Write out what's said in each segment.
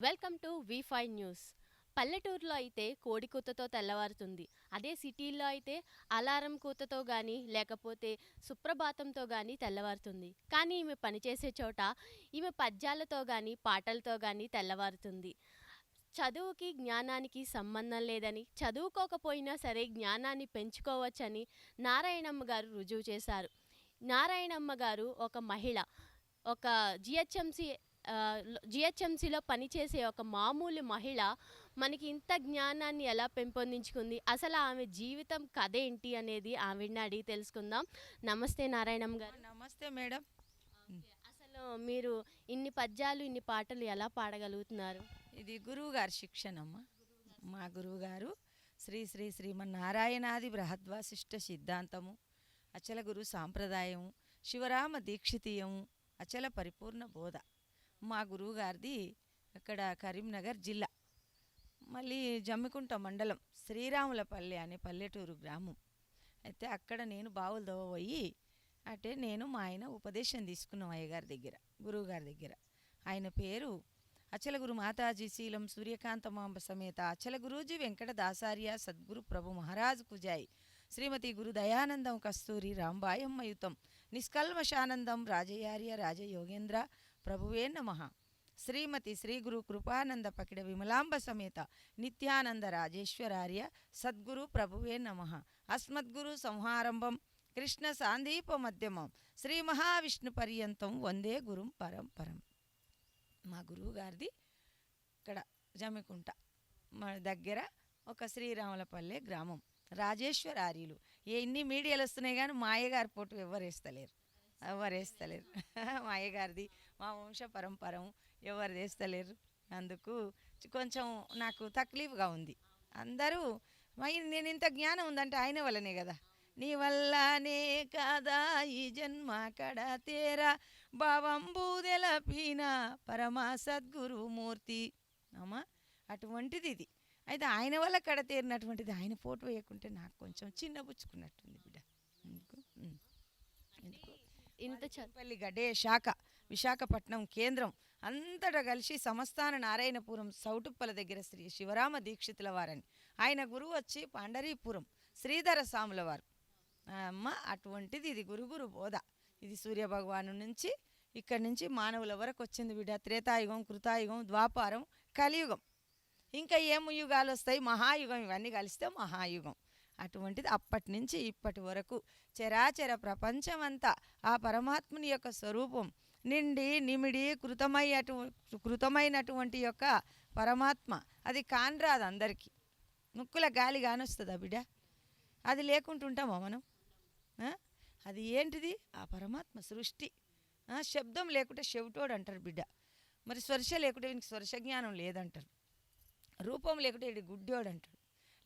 Welcome to వి5 news. పల్లెటూరులో అయితే కోడి కూతతో తెల్లవారుతుంది. అదే సిటీల్లో అయితే అలారం కూతతో గానీ లేకపోతే సుప్రభాతంతో గానీ తెల్లవారుతుంది. కానీ ఈమె పనిచేసే చోట ఈమె పద్యాలతో గానీ పాటలతో గానీ తెల్లవారుతుంది. చదువుకి జ్ఞానానికి సంబంధం లేదని, చదువుకోకపోయినా సరే జ్ఞానాన్ని పెంచుకోవచ్చని నారాయణమ్మ గారు రుజువు చేశారు. నారాయణమ్మ గారు ఒక మహిళ. ఒక జిహెచ్ఎంసి జిహెచ్ఎంసీలో పనిచేసే ఒక మామూలు మహిళ మనకి ఇంత జ్ఞానాన్ని ఎలా పెంపొందించుకుంది, అసలు ఆమె జీవితం కథ ఏంటి అనేది ఆవిడని అడిగి తెలుసుకుందాం. నమస్తే నారాయణమ్మ గారు. నమస్తే మేడం. అసలు మీరు ఇన్ని పద్యాలు ఇన్ని పాటలు ఎలా పాడగలుగుతున్నారు? ఇది గురువు గారి శిక్షణమ్మ. మా గురువు గారు శ్రీ శ్రీ శ్రీమన్నారాయణాది బృహద్వాసిష్ట సిద్ధాంతము, అచల గురు సాంప్రదాయము, శివరామ దీక్షితీయము, అచల పరిపూర్ణ బోధ. మా గురువు గారిది అక్కడ కరీంనగర్ జిల్లా, మళ్ళీ జమ్మికుంట మండలం, శ్రీరాములపల్లి అనే పల్లెటూరు గ్రామం. అయితే అక్కడ నేను బావులు దోవబోయి అంటే నేను మా ఆయన ఉపదేశం తీసుకున్నాం అయ్యగారి దగ్గర, గురువుగారి దగ్గర. ఆయన పేరు అచలగురు మాతాజీ శీలం సూర్యకాంతమాంబ సమేత అచల గురూజీ వెంకట దాసార్య సద్గురు ప్రభు మహారాజ్ కుజాయి శ్రీమతి గురు దయానందం కస్తూరి రాంబాయమ్మయుతం నిష్కల్మషానందం రాజయార్య రాజయోగేంద్ర ప్రభువే నమః. శ్రీమతి శ్రీ గురు కృపానంద పకిడ విమలాంబ సమేత నిత్యానంద రాజేశ్వరార్య సద్గురు ప్రభువే నమః. అస్మద్గురు సంహారంభం కృష్ణ సాందీప మధ్యమం శ్రీ మహావిష్ణు పర్యంతం వందే గురుం పరంపరం. మా గురువు గారిది ఇక్కడ జమ్మికుంట మన దగ్గర ఒక శ్రీరాములపల్లె గ్రామం. రాజేశ్వరార్యులు ఎన్ని మీడియాలు వస్తున్నాయి కానీ మా అయ్యగారి పోటు ఎవరేస్తలేరు. మా అయ్యగారిది మా వంశ పరంపరం ఎవరు వేస్తలేరు. అందుకు కొంచెం నాకు తక్లీఫ్గా ఉంది. అందరూ నేను ఇంత జ్ఞానం ఉందంటే ఆయన వల్లనే కదా. నీ వల్లనే కాదా ఈ జన్మ కడ తేరా భావంబూదెలపీన పరమా సద్గురుమూర్తి అమ్మా. అటువంటిది ఇది. అయితే ఆయన వల్ల కడతేరినటువంటిది. ఆయన ఫోటో వేయకుంటే నాకు కొంచెం చిన్నబుచ్చుకున్నట్టుంది బిడ్డ. ఎందుకు ఇంత పల్లి గడ్డే శాఖ విశాఖపట్నం కేంద్రం అంతటా కలిసి సంస్థాన నారాయణపురం సౌటుప్పల దగ్గర శ్రీ శివరామ దీక్షితుల వారని. ఆయన గురువు వచ్చి పాండరీపురం శ్రీధర సాముల వారు అమ్మ. అటువంటిది ఇది గురుగురు బోధ. ఇది సూర్యభగవాను నుంచి ఇక్కడి నుంచి మానవుల వరకు వచ్చింది బిడ్డ. త్రేతాయుగం, కృతాయుగం, ద్వాపారం, కలియుగం, ఇంకా ఏము యుగాలు వస్తాయి, మహాయుగం, ఇవన్నీ కలిస్తే మహాయుగం. అటువంటిది అప్పటి నుంచి ఇప్పటి వరకు చరాచర ప్రపంచమంతా ఆ పరమాత్ముని యొక్క స్వరూపం నిండి నిమిడి కృతమైనటువంటి యొక్క పరమాత్మ. అది కానరాదు అందరికీ. ముక్కుల గాలి కానొస్తుందా బిడ్డ? అది లేకుంటుంటామా మనం? అది ఏంటిది? ఆ పరమాత్మ సృష్టి. శబ్దం లేకుంటే చెవిటోడు అంటారు బిడ్డ. మరి స్పర్శ లేకుంటే వీనికి స్పర్శ జ్ఞానం లేదంటారు. రూపం లేకుంటే వీడి గుడ్డోడు అంటాడు.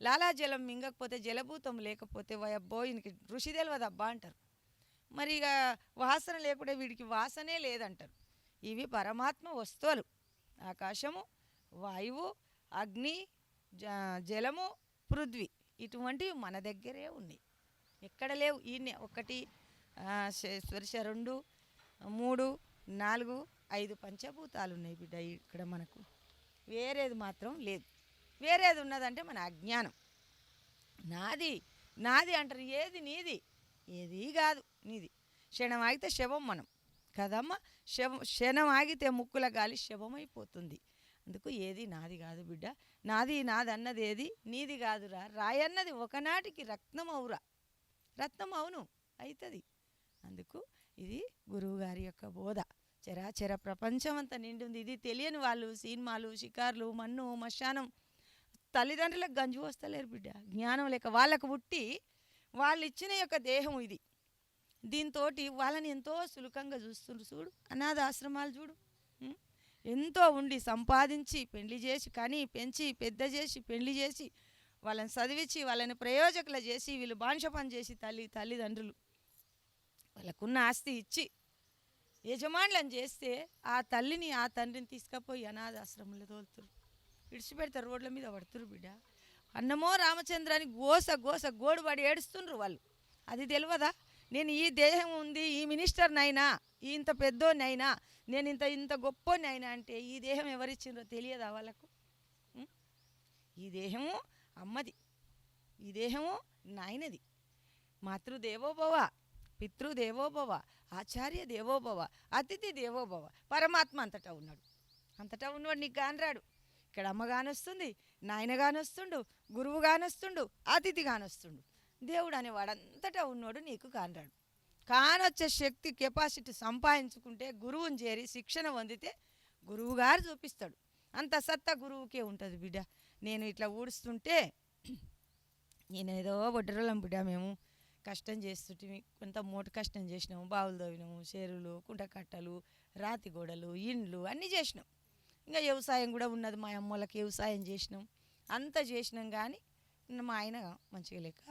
లాలాజలం మింగకపోతే జలభూతం లేకపోతే వయబ్బో ఈయనకి ఋషి తెలియదబ్బా అంటారు. మరి ఇక వాసన లేకుంటే వీడికి వాసనే లేదంటారు. ఇవి పరమాత్మ వస్తువులు. ఆకాశము, వాయువు, అగ్ని, జలము, పృథ్వీ, ఇటువంటివి మన దగ్గరే ఉన్నాయి. ఎక్కడ లేవు. ఈయనే 1 స్పర్శ 2 3 4 5 పంచభూతాలు ఉన్నాయి బిడ్డ ఇక్కడ మనకు. వేరేది మాత్రం లేదు. వేరేది ఉన్నదంటే మన అజ్ఞానం. నాది నాది అంటారు. ఏది నీది? ఏది కాదు నీది. క్షణం ఆగితే శవం మనం కదమ్మా. క్షణం ఆగితే ముక్కుల గాలి శవమైపోతుంది. అందుకు ఏది నాది కాదు బిడ్డ. నాది అన్నది ఏది నీది కాదురా. రాయన్నది ఒకనాటికి రత్నం అవురా. రత్నం అవును అవుతుంది. అందుకు ఇది గురువుగారి యొక్క బోధ. చరాచర ప్రపంచం అంతా నిండింది. ఇది తెలియని వాళ్ళు సినిమాలు, షికార్లు, మన్ను, మశానం, తల్లిదండ్రులకు గంజు వస్తలేరు బిడ్డ. జ్ఞానం లేక వాళ్ళకు పుట్టి వాళ్ళు ఇచ్చిన యొక్క దేహం ఇది. దీంతో వాళ్ళని ఎంతో సులకంగా చూస్తుండ్రు. చూడు అనాథాశ్రమాలు చూడు. ఎంతో ఉండి సంపాదించి పెళ్లి చేసి కని పెంచి పెద్ద చేసి పెళ్లి చేసి వాళ్ళని చదివించి వాళ్ళని ప్రయోజకులు చేసి వీళ్ళు బానిస పని చేసి తల్లిదండ్రులు వాళ్ళకున్న ఆస్తి ఇచ్చి యజమానులను చేస్తే ఆ తల్లిని ఆ తండ్రిని తీసుకుపోయి అనాథాశ్రమంలో తోలుతురు, విడిచిపెడతారు, రోడ్ల మీద పడుతురు బిడ్డ. అన్నమో రామచంద్రాన్ని గోస గోస గోడుబడి ఏడుస్తుండ్రు వాళ్ళు. అది తెలియదా? నేను ఈ దేహం ఉంది, ఈ మినిస్టర్నైనా, ఇంత పెద్దోనైనా, నేను ఇంత ఇంత గొప్పోనైనా అంటే ఈ దేహం ఎవరిచ్చిండ్రో తెలియదా వాళ్ళకు? ఉం? ఈ దేహము అమ్మది, ఈ దేహము నాయనది. మాతృదేవోభవ, పితృదేవోభవ, ఆచార్య దేవోభవ, అతిథి దేవోభవ. పరమాత్మ అంతటా ఉన్నాడు. అంతటా ఉన్నవాడు నీకు కానరాడు. ఇక్కడ అమ్మగానొస్తుంది, నాయనగానొస్తుండు, గురువుగానొస్తుండు, అతిథిగానొస్తుండు. దేవుడు అనేవాడు అంతటా ఉన్నోడు నీకు కానరాడు. కానొచ్చే శక్తి, కెపాసిటీ సంపాదించుకుంటే, గురువుని చేరి శిక్షణ పొందితే గురువుగారు చూపిస్తాడు. అంత సత్తా గురువుకే ఉంటుంది బిడ్డ. నేను ఇట్లా ఊడుస్తుంటే, నేనేదో ఒడ్డరలం బిడ్డ, మేము కష్టం చేస్తుంటే కొంత మోటు కష్టం చేసినాము, బావులు తవ్వినాము, చెరువులు, కుంటకట్టలు, రాతి గోడలు, ఇండ్లు అన్నీ చేసినాం. ఇంకా వ్యవసాయం కూడా ఉన్నది, మా అమ్మోళ్ళకి వ్యవసాయం చేసినాం. అంత చేసినాం కానీ మా ఆయన మంచిగా లేక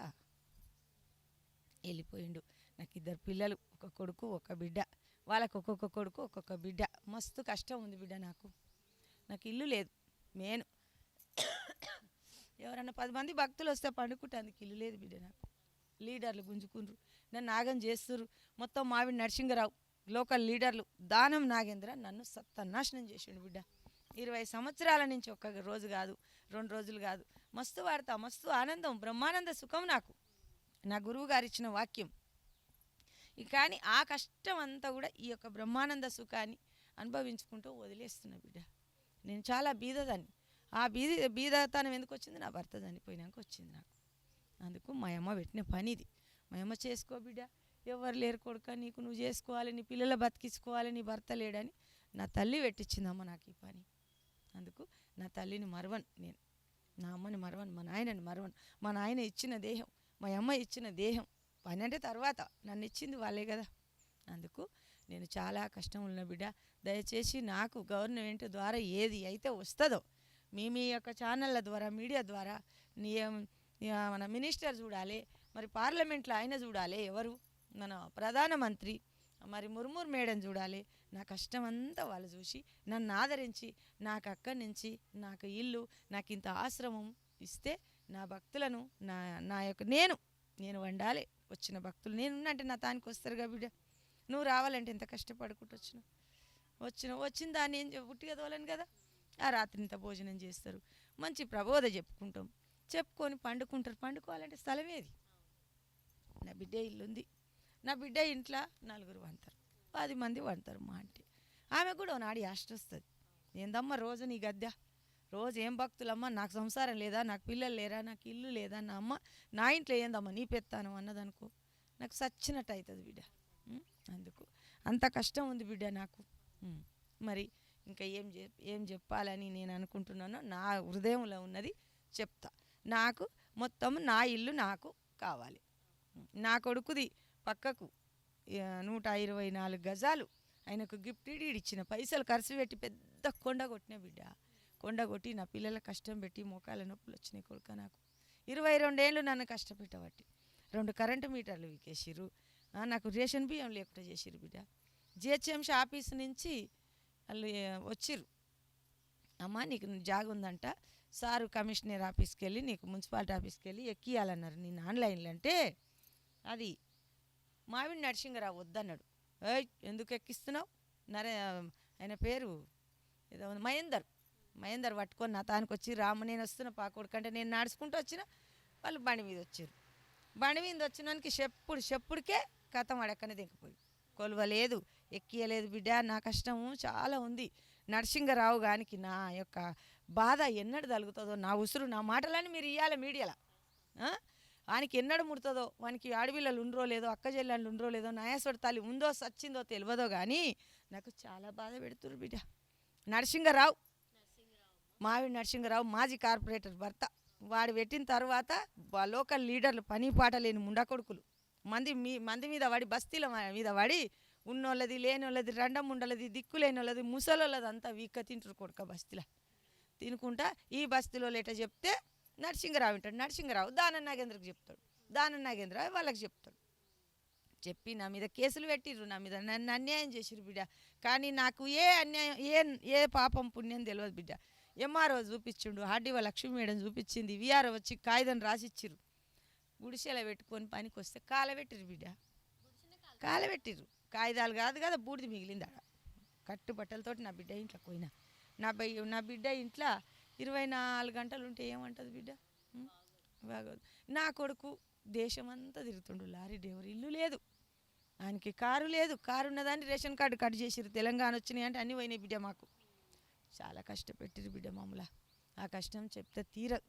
వెళ్ళిపోయిండు. నాకు 2 పిల్లలు, ఒక కొడుకు ఒక బిడ్డ. వాళ్ళకు ఒక్కొక్క కొడుకు ఒక్కొక్క బిడ్డ. మస్తు కష్టం ఉంది బిడ్డ. నాకు ఇల్లు లేదు. నేను ఎవరన్నా 10 మంది భక్తులు వస్తే పండుకుంటానికి ఇల్లు లేదు బిడ్డ. నాకు లీడర్లు గుంజుకుండ్రు, నన్ను నాగం చేస్తుర్రు. మొత్తం మావిడి నరసింగరావు లోకల్ లీడర్లు, దానం నాగేంద్ర నన్ను సత్తనాశనం చేసిండు బిడ్డ. 20 సంవత్సరాల నుంచి ఒక్క రోజు కాదు, 2 రోజులు కాదు, మస్తు వాడతా, మస్తు ఆనందం, బ్రహ్మానంద సుఖం నాకు, నా గురువు గారు ఇచ్చిన వాక్యం. కానీ ఆ కష్టం అంతా కూడా ఈ యొక్క బ్రహ్మానంద సుఖాన్ని అనుభవించుకుంటూ వదిలేస్తున్నా బిడ్డ. నేను చాలా బీదదాన్ని. ఆ బీదతనం ఎందుకు వచ్చింది? నా భర్త చనిపోయినాక వచ్చింది నాకు. అందుకు మా అమ్మ పెట్టిన పని ఇది. మా అమ్మ చేసుకో బిడ్డ, ఎవరు లేరు కొడుక, నీకు నువ్వు చేసుకోవాలి, నీ పిల్లల బతికించుకోవాలి, నీ భర్త లేడని నా తల్లి పెట్టించిందమ్మ నాకు ఈ పని. అందుకు నా తల్లిని మరవను నేను, నా అమ్మని మరవను, మా నాయనని మరవను. మా నాయన ఇచ్చిన దేహం, మా అమ్మ ఇచ్చిన దేహం, పని అంటే తర్వాత నన్ను ఇచ్చింది వాళ్ళే కదా. అందుకు నేను చాలా కష్టం ఉన్న బిడ్డ. దయచేసి నాకు గవర్నమెంట్ ద్వారా ఏది అయితే వస్తుందో, మీ యొక్క ఛానళ్ళ ద్వారా, మీడియా ద్వారా, మన మినిస్టర్ చూడాలి, మరి పార్లమెంట్లో ఆయన చూడాలి, ఎవరు మన ప్రధానమంత్రి మరి ముర్మూర్ మేడం చూడాలి. నా కష్టం అంతా వాళ్ళు చూసి నన్ను ఆదరించి, నాకు అక్కడి నుంచి నాకు ఇల్లు, నాకు ఇంత ఆశ్రమం ఇస్తే నా భక్తులను నా యొక్క నేను వండాలి. వచ్చిన భక్తులు నేనున్నంటే నా తానికి వస్తారుగా బిడ్డ. నువ్వు రావాలంటే ఎంత కష్టపడుకుంటూ వచ్చిన దాన్ని ఏం పుట్టిగా తోలను కదా. ఆ రాత్రి ఇంత భోజనం చేస్తారు, మంచి ప్రబోధ చెప్పుకొని పండుకుంటారు. పండుకోవాలంటే స్థలం ఏది? నా బిడ్డ ఇల్లు ఉంది. నా బిడ్డ ఇంట్లో 4 వంటారు, 10 మంది వంటారు మా అంటే. ఆమె కూడా నాడు యాస్ట్ వస్తుంది. ఏందమ్మా రోజు నీ గద్దె, రోజు ఏం భక్తులమ్మా, నాకు సంసారం లేదా, నాకు పిల్లలు లేరా, నాకు ఇల్లు లేదా, నా అమ్మ నా ఇంట్లో ఏందమ్మా నీ పెత్తాను అన్నదనుకో, నాకు సచ్చినట్టు అవుతుంది బిడ్డ. అందుకు అంత కష్టం ఉంది బిడ్డ నాకు. మరి ఇంకా ఏం చెప్పాలని నేను అనుకుంటున్నానో నా హృదయంలో ఉన్నది చెప్తా. నాకు మొత్తం నా ఇల్లు నాకు కావాలి. నా కొడుకుది పక్కకు 124 గజాలు ఆయనకు గిఫ్ట్ డీడ్ ఇచ్చిన, పైసలు ఖర్చు పెట్టి పెద్ద కొండ కొట్టిన బిడ్డ. కొండ కొట్టి నా పిల్లల కష్టం పెట్టి మోకాల నొప్పులు వచ్చినాయి కొడుక. నాకు 22 ఏళ్ళు నన్ను కష్టపెట్టబట్టి 2 కరెంటు మీటర్లు వికేసిర్రు. నాకు రేషన్ బియ్యం లేకుండా చేసిర్రు బిడ్డ. జిహెచ్ఎంసీ ఆఫీస్ నుంచి వాళ్ళు వచ్చిర్రు, అమ్మ నీకు జాగ ఉందంట, సారు కమిషనర్ ఆఫీస్కి వెళ్ళి, నీకు మున్సిపాలిటీ ఆఫీస్కి వెళ్ళి ఎక్కియాలన్నారు నేను ఆన్లైన్లో. అంటే అది మావిడి నరసింగరావు వద్దన్నాడు. ఎందుకు ఎక్కిస్తున్నావు? ఆయన పేరు ఏదో మహేందర్ పట్టుకొని నా తానికి వచ్చి, రాము నేను వస్తున్నా పాకొడుకంటే నేను నడుచుకుంటూ వచ్చిన, వాళ్ళు బండి మీద వచ్చారు. బండి మీద వచ్చినానికి చెప్పుడికే కథం అడక్కనే దింకిపోయి, కొలవలేదు, ఎక్కియలేదు బిడ్డ. నా కష్టము చాలా ఉంది. నరసింగరావు గానికి నా యొక్క బాధ ఎన్నడు తలుగుతుందో, నా ఉసురు నా మాటలని మీరు ఇవ్వాలి మీడియాలో. వానికి ఎన్నడు ముడుతుందో, వానికి ఆడపిల్లలు ఉండరో లేదో, అక్క చెల్లెళ్ళు ఉండరో లేదో, నాయసోడి తల్లి ఉందో సచ్చిందో తెలియదో కానీ నాకు చాలా బాధ పెడుతురు బిడ్డ. నరసింగరావు, మావిడి నరసింగరావు మాజీ కార్పొరేటర్ భర్త. వాడు పెట్టిన తర్వాత లోకల్ లీడర్లు పని పాట లేని ముండా కొడుకులు మంది మీద పడి, బస్తీల మీద పడి, ఉన్నోళ్ళది లేనోళ్ళది, రెండం ఉండలది, దిక్కు లేనోళ్ళది, ముసలోళ్ళది అంతా వీక్క తింటారు కొడుక బస్తీలో తినుకుంటా. ఈ బస్తీలో లేట చెప్తే నరసింగరావు వింటాడు. నరసింగరావు దానం నాగేంద్రకి చెప్తాడు, దానం నాగేంద్ర వాళ్ళకి చెప్తాడు. చెప్పి నా మీద కేసులు పెట్టిర్రు, నా మీద నన్ను అన్యాయం చేసిర్రు బిడ్డ. కానీ నాకు ఏ అన్యాయం ఏ పాపం పుణ్యం తెలియదు బిడ్డ. ఎంఆర్ఓ చూపించిండు, ఆర్డీఓ లక్ష్మీ మేడం చూపించింది, విఆర్ఓ వచ్చి కాగితం రాసిచ్చిర్రు. గుడిసెల పెట్టుకొని పనికి వస్తే కాలబెట్టిరు బిడ్డ. కాలబెట్టిర్రు. కాగితాలు కాదు కదా, బూడిది మిగిలింది ఆడ. కట్టుబట్టలతోటి నా బిడ్డ ఇంట్లో పోయినా. నా బిడ్డ ఇంట్లో 24 గంటలు ఉంటే ఏమంటుంది బిడ్డ? ఉం? బాగోదు. నా కొడుకు దేశమంతా తిరుగుతుండు, లారీ డ్రైవర్, ఇల్లు లేదు ఆయనకి, కారు లేదు. కారు ఉన్నదాన్ని రేషన్ కార్డు కట్ చేసిర్రు. తెలంగాణ వచ్చినాయి అంటే అన్నీ పోయినాయి బిడ్డ. మాకు చాలా కష్టపెట్టిరు బిడ్డ మమ్మల్ని. ఆ కష్టం చెప్తే తీరదు.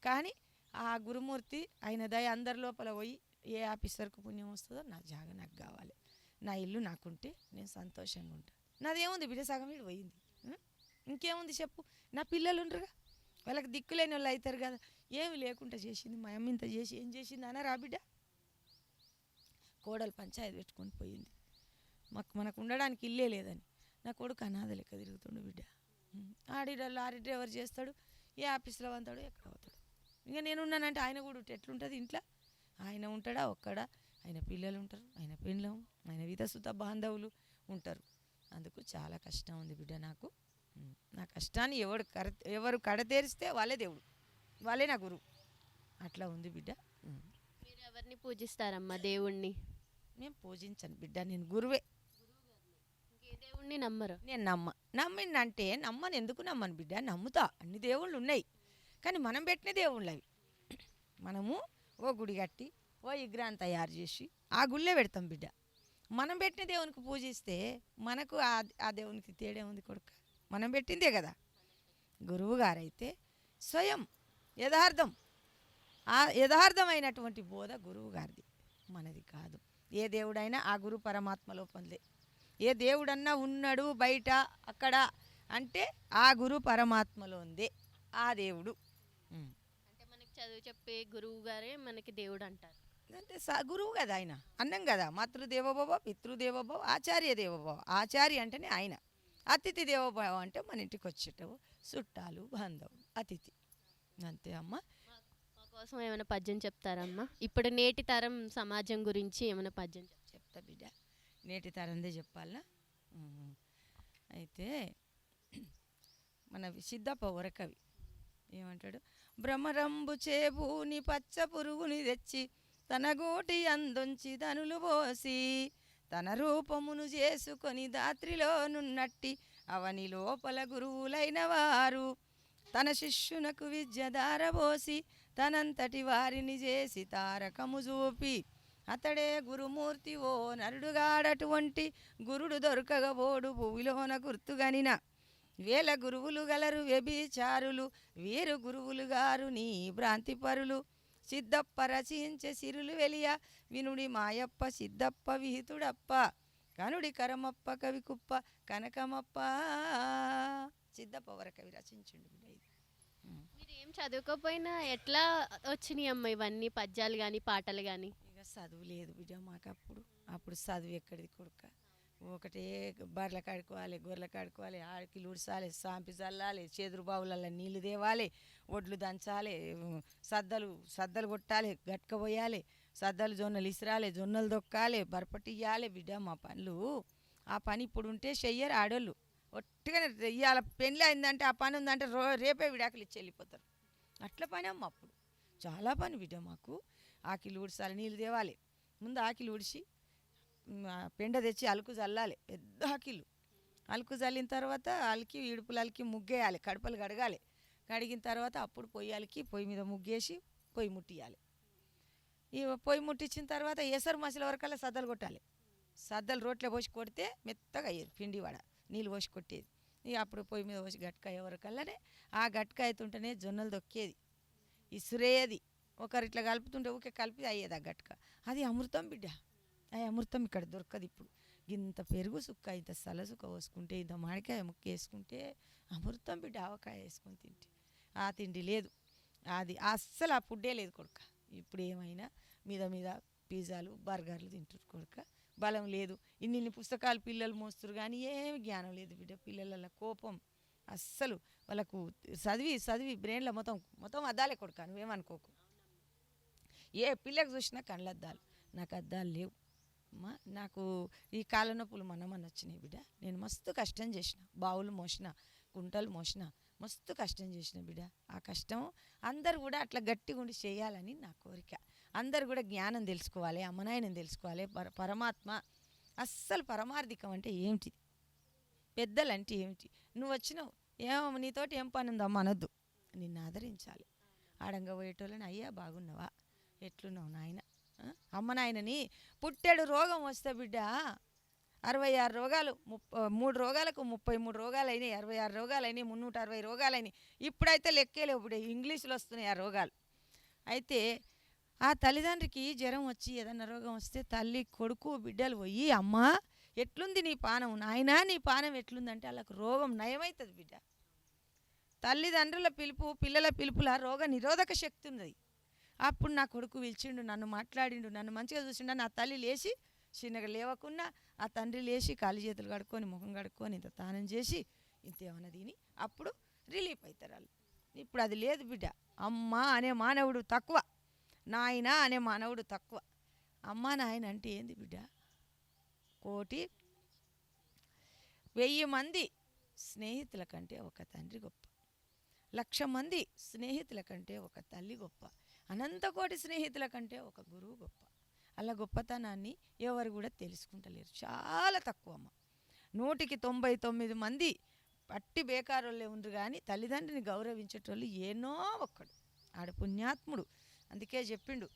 కానీ ఆ గురుమూర్తి ఆయన దయ అందరి లోపల పోయి ఏ ఆఫీసర్కు పుణ్యం వస్తుందో నా జాగ నాకు కావాలి, నా ఇల్లు నాకుంటే నేను సంతోషంగా ఉంటాను. నాదేముంది బిడ్డ, సగం వీడు పోయింది. ఇంకేముంది చెప్పు? నా పిల్లలు ఉండరుగా, వాళ్ళకి దిక్కులేని వాళ్ళు అవుతారు కదా. ఏమి లేకుండా చేసింది మా అమ్మ, ఇంత చేసి ఏం చేసింది అనరా బిడ్డ? కోడలు పంచాయతీ పెట్టుకొని పోయింది, మనకు ఉండడానికి ఇల్లే లేదని. నా కొడుకు అనాథ లెక్క తిరుగుతుండు బిడ్డ. లారీ డ్రైవర్ చేస్తాడు, ఏ ఆఫీస్లో వంతాడు, ఎక్కడ పోతాడు. ఇంకా నేను ఉన్నానంటే ఆయన కూడా ఎట్లుంటుంది ఇంట్లో? ఆయన ఉంటాడా ఒక్కడా? ఆయన పిల్లలు ఉంటారు, ఆయన పెండ్లం, ఆయన విధసుత బాంధవులు ఉంటారు. అందుకు చాలా కష్టం ఉంది బిడ్డ నాకు. నా కష్టాన్ని ఎవరు కడతేరిస్తే వాళ్ళే దేవుడు, వాళ్ళే నా గురువు. అట్లా ఉంది బిడ్డ. మీరు ఎవరిని పూజిస్తారమ్మా దేవుణ్ణి? నేను పూజించను బిడ్డ, నేను గురువే. ఏ దేవుణ్ణి నమ్మరు? నేను నమ్మినంటే నమ్మను. ఎందుకు నమ్మను బిడ్డ? నమ్ముతా, అన్ని దేవుళ్ళు ఉన్నాయి. కానీ మనం పెట్టిన దేవుళ్ళు అవి. మనము ఓ గుడి కట్టి ఓ విగ్రహం తయారు చేసి ఆ గుళ్ళే పెడతాం బిడ్డ. మనం పెట్టిన దేవునికి పూజిస్తే మనకు ఆ దేవునికి తేడే ఉంది కొడుక, మనం పెట్టిందే కదా. గురువు గారైతే స్వయం యథార్థం, ఆ యథార్థమైనటువంటి బోధ గురువు గారిది, మనది కాదు. ఏ దేవుడైనా ఆ గురు పరమాత్మలో పొందే. ఏ దేవుడన్నా ఉన్నాడు బయట అక్కడ అంటే ఆ గురు పరమాత్మలో ఉందే ఆ దేవుడు. అంటే మనకి చదువు చెప్పే గురువు గారే మనకి దేవుడు అంటారు. అంటే గురువు కదా ఆయన, అన్నం కదా. మాతృదేవోభవ, పితృదేవోభవ, ఆచార్య దేవోభవ. ఆచార్య అంటేనే ఆయన. అతిథి దేవోభవ అంటే మన ఇంటికి వచ్చేటవు చుట్టాలు, బాంధవులు, అతిథి, అంతే అమ్మ. మా కోసం ఏమైనా పద్యం చెప్తారమ్మా? ఇప్పుడు నేటి తరం సమాజం గురించి ఏమైనా పద్యం చెప్తా బిడ్డ. నేటి తరందే చెప్పాలా? అయితే మన సిద్ధప్ప వరకవి ఏమంటాడు? భ్రమరంబు చేబూని పచ్చ పురుగుని తెచ్చి తన గోటి అందుంచి ధనులు పోసి తన రూపమును చేసుకొని దాత్రిలో నున్నట్టి అవని లోపల గురువులైన వారు తన శిష్యునకు విద్య దారబోసి తనంతటి వారిని చేసి తారకము చూపి అతడే గురుమూర్తి ఓ నరుడుగాడటువంటి గురుడు దొరకగబోడు భూమిలోన గుర్తుగనిన వేల గురువులు గలరు వ్యభిచారులు వీరు గురువులు గారు నీ భ్రాంతిపరులు సిద్ధప్ప రచించే సిరులు వెలియ వినుడి మాయప్ప సిద్ధప్ప విహితుడప్ప కనుడి కరమప్ప కవి కుప్ప కనకమప్ప. సిద్ధప్ప వరకవి రచించుండు బిడ్డ. ఇది మీరు ఏం చదువుకోపోయినా ఎట్లా వచ్చినాయి అమ్మ ఇవన్నీ పద్యాలు కానీ పాటలు కానీ? ఇక చదువు లేదు బిడ్డ మాకు. అప్పుడు చదువు ఎక్కడిది కొడుక? ఒకటే బర్రెలు కడుకోవాలి, గొర్రెలు కడుకోవాలి, ఆడికి ఉడసాలి, సాంపి చల్లాలి, చేదురు బావులలో నీళ్లు తేవాలి, ఒడ్లు దంచాలి, సద్దలు కొట్టాలి, గట్క పోయాలి, సద్దలు జొన్నలు ఇసిరాలి, జొన్నలు దొక్కాలి, బరపట్టి ఇవ్వాలి బిడ్డ. మా పనులు ఆ పని ఇప్పుడు ఉంటే చెయ్యరు ఆడోళ్ళు. ఒట్టిగానే ఇవాళ పెళ్ళి అయిందంటే ఆ పని ఉందంటే రేపే విడాకులు ఇచ్చి వెళ్ళిపోతారు. అట్లా పని అమ్మ. అప్పుడు చాలా పని బిడ్డ మాకు. ఆకిలు ఊడ్చాలి, నీళ్ళు తేవాలి. ముందు ఆకిలు ఊడిచి పెండ తెచ్చి అలుకు చల్లాలి, పెద్ద ఆకిలు. అలుకు చల్లిన తర్వాత అలికి ఇడుపులు అలికి ముగ్గేయాలి, కడపలు కడగాలి. కడిగిన తర్వాత అప్పుడు పొయ్యి మీద ముగ్గేసి పొయ్యి ముట్టియాలి. ఈ పొయ్యి ముట్టించిన తర్వాత ఎసరు మసల వరకల్లా సద్దలు కొట్టాలి. సద్దలు రోట్లో పోసి కొడితే మెత్తగా అయ్యేది పిండి వడ, నీళ్ళు పోసి కొట్టేది. ఇక అప్పుడు పొయ్యి మీద పోసి గట్కాయ వరకల్లానే ఆ గట్కాయ అవుతుంటేనే జొన్నలు దొక్కేది, ఇసురేది. ఒకరు ఇట్లా కలుపుతుంటే ఊకే కలిపి అయ్యేది ఆ గట్క. అది అమృతం బిడ్డ. ఆ అమృతం ఇక్కడ దొరకదు ఇప్పుడు. ఇంత పెరుగు సుక్క, ఇంత సలసుక్క పోసుకుంటే, ఇంత మామిడికాయ ముక్క వేసుకుంటే అమృతం బిడ్డ. ఆవకాయ వేసుకొని తింటే ఆ తిండి లేదు, అది అస్సలు ఆ ఫుడ్డే లేదు కొడుక. ఇప్పుడు ఏమైనా మీద పిజ్జాలు బర్గర్లు తింటారు కొడుక. బలం లేదు. ఇన్ని పుస్తకాలు పిల్లలు మోస్తారు కానీ ఏమి జ్ఞానం లేదు బిడ్డ. పిల్లల కోపం అస్సలు వాళ్ళకు చదివి బ్రెయిన్లో మొత్తం అద్దాలే కొడుక. నువ్వేమనుకోకు. ఏ పిల్లకి చూసినా కళ్ళద్దాలు. నాకు అద్దాలు లేవు అమ్మా. నాకు ఈ కాళ్ళ నొప్పులు మొన్న వచ్చినాయి బిడ్డ. నేను మస్తు కష్టం చేసిన, బావులు మోసిన, కుంటలు మోసిన, మస్తు కష్టం చేసిన బిడ్డ. ఆ కష్టం అందరు కూడా అట్లా గట్టిగా ఉండి చేయాలని నా కోరిక. అందరు కూడా జ్ఞానం తెలుసుకోవాలి, అమ్మనాయనం తెలుసుకోవాలి, పరమాత్మ అస్సలు పరమార్థికం అంటే ఏమిటిది, పెద్దలంటే ఏమిటి, నువ్వు వచ్చినావు ఏమో నీతోటి ఏం పని ఉందమ్మా అనొద్దు, నిన్ను ఆదరించాలి. ఆడంగా పోయేటోళ్ళని అయ్యా బాగున్నావా, ఎట్లున్నావు నాయన, అమ్మ నాయనని పుట్టెడు రోగం వస్తే బిడ్డ 66 రోగాలు 3 రోగాలకు 33 రోగాలు అయినాయి, 66 రోగాలు అయినాయి, 360 రోగాలు అయినాయి. ఇప్పుడైతే లెక్కేలేవు, ఇప్పుడు ఇంగ్లీషులో వస్తున్నాయి ఆ రోగాలు. అయితే ఆ తల్లిదండ్రికి జ్వరం వచ్చి ఏదన్నా రోగం వస్తే తల్లి కొడుకు బిడ్డలు పోయి అమ్మా ఎట్లుంది నీ పానం, నాయనా నీ పానం ఎట్లుందంటే వాళ్ళకు రోగం నయమవుతుంది బిడ్డ. తల్లిదండ్రుల పిలుపు పిల్లల పిలుపుల రోగ నిరోధక శక్తి ఉన్నది. అప్పుడు నా కొడుకు పిలిచిండు, నన్ను మాట్లాడిండు, నన్ను మంచిగా చూసిండు. నా తల్లి లేచి చిన్నగా లేవకున్నా ఆ తండ్రి లేచి కాళ్ళు చేతులు కడుక్కొని ముఖం కడుక్కొని ఇంత తానం చేసి ఇంతేమన్నా తిని అప్పుడు రిలీఫ్ అవుతారు వాళ్ళు. ఇప్పుడు అది లేదు బిడ్డ. అమ్మ అనే మానవుడు తక్కువ, నాయన అనే మానవుడు తక్కువ. అమ్మ నాయన అంటే ఏంది బిడ్డ, 1,000 మంది స్నేహితుల కంటే ఒక తండ్రి గొప్ప, 1,00,000 మంది స్నేహితుల కంటే ఒక తల్లి గొప్ప, అనంతకోటి స్నేహితుల కంటే ఒక గురువు గొప్ప. అలా గొప్పతనాన్ని ఎవరు కూడా తెలుసుకుంటలేరు, చాలా తక్కువ అమ్మ. 199 మంది పట్టి బేకారోళ్ళే ఉండ్రు కానీ తల్లిదండ్రిని గౌరవించేటోళ్ళు ఏనో ఒక్కడు, ఆడ పుణ్యాత్ముడు. అందుకే చెప్పిండు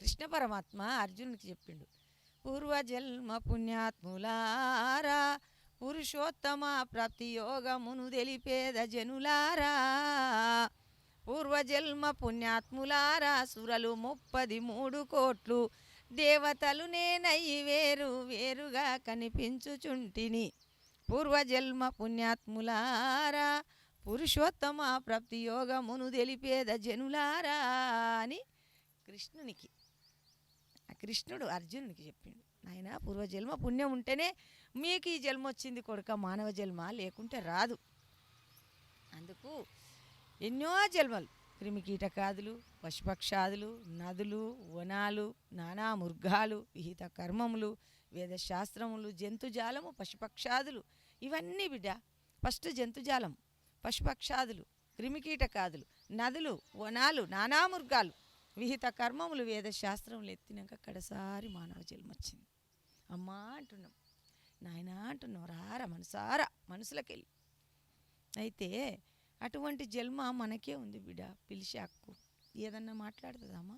కృష్ణ పరమాత్మ అర్జునుడికి చెప్పిండు, పూర్వజన్మ పుణ్యాత్ములారా పురుషోత్తమ ప్రాప్తి యోగమును తెలిపేద జనులారా, పూర్వజన్మ పుణ్యాత్ములారా సురలు 33 కోట్లు, దేవతలు నేనయ్యి వేరు వేరుగా కనిపించుచుంటిని. పూర్వజన్మ పుణ్యాత్ములారా పురుషోత్తమ ప్రాప్తి యోగమును తెలిపేద జనులారా అని కృష్ణుడు అర్జునునికి చెప్పిండు. ఆయన పూర్వజన్మ పుణ్యం ఉంటేనే మీకు ఈ జన్మ వచ్చింది కొడుక, మానవ జన్మ లేకుంటే రాదు. అందుకు ఎన్నో జన్మలు క్రిమికీటకాదులు, పశుపక్షాదులు, నదులు, వనాలు, నానా మృగాలు, విహిత కర్మములు, వేదశాస్త్రములు, జంతుజాలము, పశుపక్షాదులు ఇవన్నీ బిడ్డ. ఫస్ట్ జంతుజాలం, పశుపక్షాదులు, క్రిమికీటకాదులు, నదులు, వనాలు, నానా మృగాలు, విహిత కర్మములు, వేదశాస్త్రములు ఎత్తినాక కడసారి మానవ జన్మ వచ్చింది. అమ్మా అంటున్నాం, నాయన అంటున్నాం, రారా మనసారా మనసులకెళ్ళి. అయితే అటువంటి జన్మ మనకే ఉంది బిడ్డ. పిలిచే హక్కు ఏదన్నా మాట్లాడుతుందమ్మా,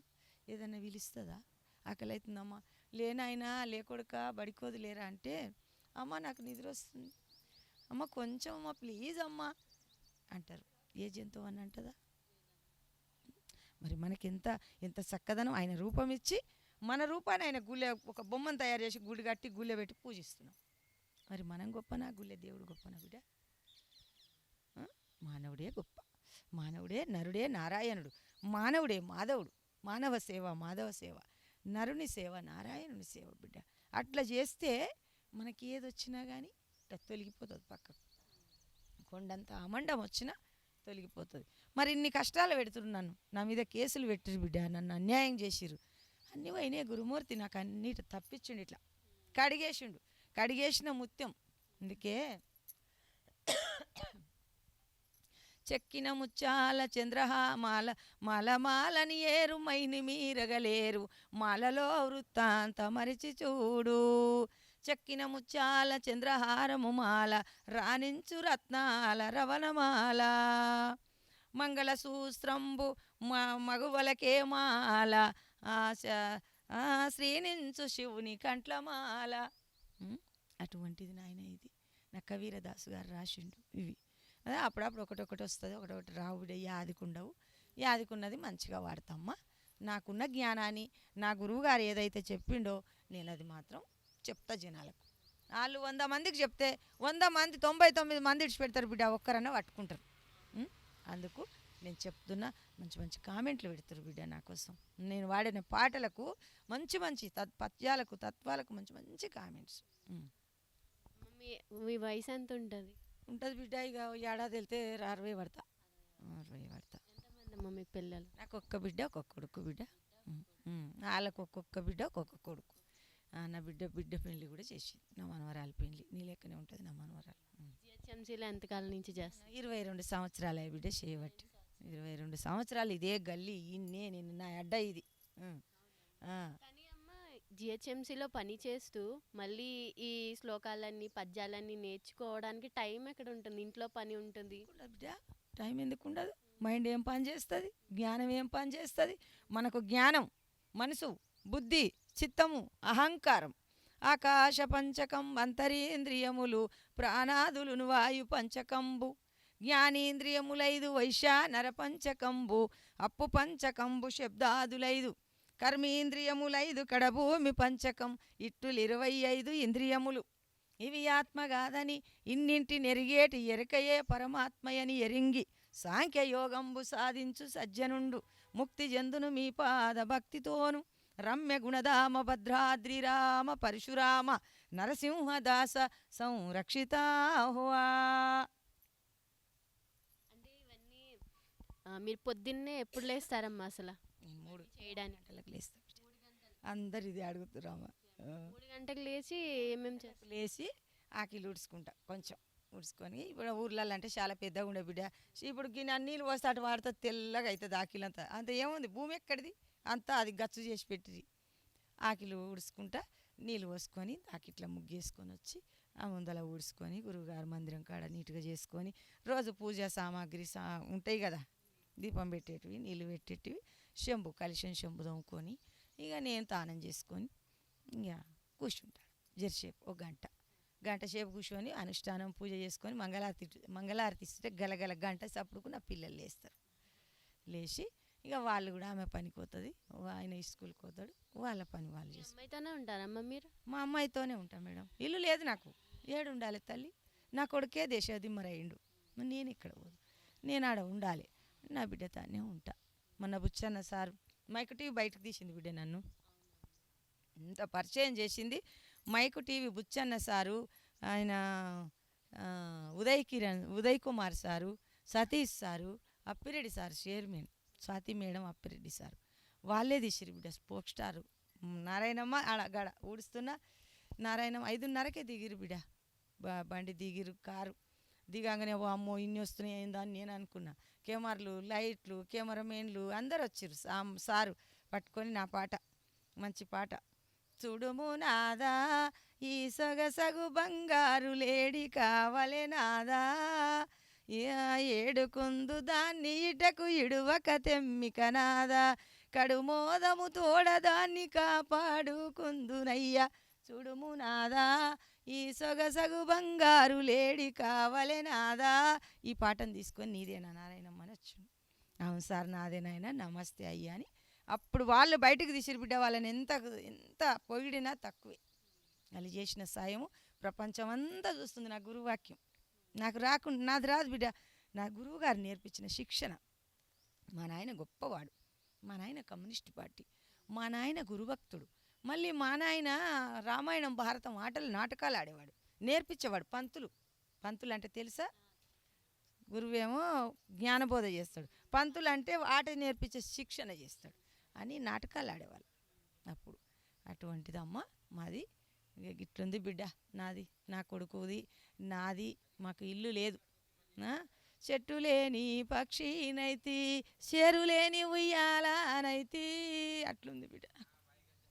ఏదన్నా పిలుస్తుందా, ఆకలి అవుతుందమ్మా, లేనాయనా లేకొడుక బడికోదు లేరా అంటే అమ్మ నాకు నిద్ర వస్తుంది, అమ్మ కొంచెం అమ్మ ప్లీజ్ అమ్మా అంటారు. ఏ జంతువు అని అంటుందా? మరి మనకెంత ఎంత చక్కదనం, ఆయన రూపం ఇచ్చి మన రూపాన్ని ఆయన గుళ్ళె ఒక బొమ్మను తయారు చేసి గుడి కట్టి గుళ్ళె పెట్టి పూజిస్తున్నాం. మరి మనం గొప్పనా గుళ్ళె దేవుడు గొప్పనా బిడ్డ? మానవుడే గొప్ప, మానవుడే నరుడే నారాయణుడు, మానవుడే మాధవుడు, మానవ సేవ మాధవ సేవ, నరుని సేవ నారాయణుని సేవ బిడ్డ. అట్లా చేస్తే మనకి ఏది వచ్చినా కానీ తొలగిపోతుంది పక్కకు, కొండంత అమండం వచ్చినా తొలగిపోతుంది. మరి ఇన్ని కష్టాలు పెడుతున్నాను, నా మీద కేసులు పెట్టిరు బిడ్డ, నన్ను అన్యాయం చేసిరు, అన్నీ పోయినాయి. గురుమూర్తి నాకు అన్నిటి తప్పించిండు, ఇట్లా కడిగేసిండు, కడిగేసిన ముత్యం. అందుకే చెక్కిన ముచ్చాల చంద్రహామాల మాలని ఏరు మైని మీరగలేరు, మాలలో వృత్తాంత మరిచి చూడు. చెక్కిన ముచ్చాల చంద్రహారము మాల రాణించు రత్నాల రవణమాల, మంగళసూత్రంబు మగువలకే మాల శ్రీనించు శివుని కంట్లమాల. అటువంటిది నాయన ఇది నా కవీరదాసు గారు రాసిండు. ఇవి అదే అప్పుడప్పుడు ఒకటొకటి వస్తుంది, ఒకటొకటి రావుడే, యాదికుండవు. యాదికున్నది మంచిగా వాడతామ్మా. నాకున్న జ్ఞానాన్ని నా గురువుగారు ఏదైతే చెప్పిండో నేను అది మాత్రం చెప్తా జనాలకు. వాళ్ళు 100 మందికి చెప్తే 100 మంది 99 మంది ఇడిచిపెడతారు బిడ్డ, ఒక్కరన్నా పట్టుకుంటారు. అందుకు నేను చెప్తున్నా, మంచి మంచి కామెంట్లు పెడతారు బిడ్డ నా కోసం. నేను వాడిన పాటలకు మంచి మంచి పద్యాలకు తత్వాలకు మంచి మంచి కామెంట్స్. మీ వయసు ఎంత ఉంటుంది? ఉంటుంది బిడ్డ, ఇక ఏడాది వెళ్తే 60 పడతా. 60 పడతా. ఎంతమంది మీ పిల్లలు? నాకు ఒక్క బిడ్డ ఒక్కొక్క కొడుకు బిడ్డ. వాళ్ళకు ఒక్కొక్క బిడ్డ ఒక్కొక్క కొడుకు. నా బిడ్డ పెళ్లి కూడా చేసింది, నా మనవరాలు పెళ్లి నీ లెక్కనే ఉంటుంది నా మనవరాలు. జిహెచ్ఎంసీలో ఎంతకాలం నుంచి చేస్తాను? 22 సంవత్సరాలు అయ్యి బిడ్డ చేయబట్టి. 22 సంవత్సరాలు ఇదే గల్లీ, నేను నా అడ్డ ఇది. కానీ అమ్మ జిహెచ్ఎంసీలో పని చేస్తూ మళ్ళీ ఈ శ్లోకాలన్నీ పద్యాలన్నీ నేర్చుకోవడానికి టైం ఎక్కడ ఉంటుంది? ఇంట్లో పని ఉంటుంది. ఉండదు బిడ్డ, టైం ఎందుకు ఉండదు? మైండ్ ఏం పని చేస్తుంది, జ్ఞానం ఏం పని చేస్తుంది? మనకు జ్ఞానం, మనసు, బుద్ధి, చిత్తము, అహంకారం, ఆకాశ పంచకం, అంతరేంద్రియములు, ప్రాణాదులును వాయు పంచకంబు, జ్ఞానేంద్రియములైదు వైశా నరపంచకంబు, అప్పు పంచకంబు శబ్దాదులైదు, కర్మేంద్రియములైదు కడభూమి పంచకం, ఇట్టులు 25 ఇంద్రియములు. ఇవి ఆత్మగాదని ఇన్నింటి నెరిగేటి ఎరకయే పరమాత్మయని ఎరింగి సాంఖ్యయోగంబు సాధించు సజ్జనుండు ముక్తి జందును మీ పాద భక్తితోను. రమ్య గుణధామ భద్రాద్రిరామ పరశురామ నరసింహదాస సంరక్షితాహువా. అంటే ఇవన్నీ మీరు పొద్దున్నే ఎప్పుడు లేస్తారమ్మా అసలు నేను 3 చేయడానికి? గంటలకు లేస్తాను. అందరు ఇది అడుగుతురామా. 3 గంటలకు లేచి ఏమేమి చేస్తారు? లేచి ఆకిలు ఉడుచుకుంటా, కొంచెం ఉడుచుకొని. ఇప్పుడు ఊర్లలో అంటే చాలా పెద్దగా ఉండే బిడ్డ, ఇప్పుడు గిన్నె నీళ్ళు పోస్తే అటు వాడితే తెల్లగా అవుతుంది ఆకిలంతా. అంత ఏముంది, భూమి ఎక్కడిది, అంతా అది గచ్చు చేసి పెట్టింది. ఆకిలు ఉడుచుకుంటా, నీళ్ళు పోసుకొని ఆకిట్లా ముగ్గేసుకొని వచ్చి ఆ ముందల ఊడ్చుకొని గురువుగారు మందిరం కాడ నీట్గా చేసుకొని, రోజు పూజా సామాగ్రి ఉంటాయి కదా, దీపం పెట్టేటివి, నీళ్ళు పెట్టేటివి, చెంబు కలిసిన చెంబు తోముకొని ఇక నేను తానం చేసుకొని ఇక కూర్చుంటాను జరసేపు, ఒక గంట సేపు కూర్చొని అనుష్ఠానం పూజ చేసుకొని మంగళారతి ఇస్తే గలగల గంట సప్పుడుకు నా పిల్లలు లేస్తారు. లేచి ఇక వాళ్ళు కూడా ఆమె పనికి పోతుంది, ఆయన స్కూల్కి పోతాడు, వాళ్ళ పని వాళ్ళు చేస్తారు. అమ్మాయితోనే ఉంటారమ్మా మీరు? మా అమ్మాయితోనే ఉంటాం మేడం. ఇల్లు లేదు నాకు, ఏడు ఉండాలి తల్లి. నా కొడుకే దేశాదిమ్మరయ్యిండు, నేను ఇక్కడ పోదు, నేను ఆడ ఉండాలి, నా బిడ్డతానే ఉంటా. మొన్న బుచ్చన్న సార్ మైకు టీవీ బయటకు తీసింది బిడ్డ, నన్ను ఇంత పరిచయం చేసింది. మైకు టీవీ బుచ్చన్న సారు, ఆయన Uday Kumar sir, Satish sir, Appireddy sir chairman, Swathi madam, Appireddy sir, వాళ్ళే తీసిరు బిడ్డ. స్పోక్ స్టారు నారాయణమ్మ ఆడ ఊడుస్తున్నా, నారాయణమ్మ 5:30కే దిగిరు బిడ్డ. బండి దిగిరు, కారు దిగాగానే అమ్మో ఇన్ని వస్తున్నాయి ఏందా అని నేను అనుకున్నా. కెమెరాలు, లైట్లు, కెమెరామెన్లు అందరు వచ్చిర్రు. సారు పట్టుకొని నా పాట, మంచి పాట, చూడుము నాదా ఈ సొగసగు బంగారు లేడి కావలే నాదా, ఏడుకుందు దాన్ని ఇటకు ఇడువక తెమ్మిక నాదా, కడుమోదము తోడదాన్ని కాపాడుకుందునయ్యా, చూడుము నాదా ఈ సొగసగు బంగారు లేడి కావలే నాదా. ఈ పాటను తీసుకొని నీదేనా నారాయణమ్మ అని వచ్చింది. అవును సార్ నాదేనాయన, నమస్తే అయ్యా అని. అప్పుడు వాళ్ళు బయటకు తీసిరు బిడ్డ. వాళ్ళని ఎంత పొగిడినా తక్కువే. వాళ్ళు చేసిన సాయము ప్రపంచం అంతా చూస్తుంది. నా గురువాక్యం నాకు రాకుండా నాది రాదు బిడ్డ. నా గురువు గారు నేర్పించిన శిక్షణ. మా నాయన గొప్పవాడు, మా నాయన కమ్యూనిస్ట్ పార్టీ, మా నాయన గురుభక్తుడు, మళ్ళీ మా నాయన రామాయణం భారతం ఆటలు నాటకాలు ఆడేవాడు, నేర్పించేవాడు. పంతులు అంటే తెలుసా? గురువేమో జ్ఞానబోధ చేస్తాడు, పంతులు అంటే ఆట నేర్పించే శిక్షణ చేస్తాడు అని నాటకాలు ఆడేవాళ్ళు అప్పుడు. అటువంటిదమ్మ మాది. ఇక గిట్లుంది బిడ్డ నాది, నా కొడుకుది, నాది. మాకు ఇల్లు లేదు, చెట్టు లేని పక్షినైతి, చెరు లేని ఉయ్యాలనైతి, అట్లుంది బిడ్డ.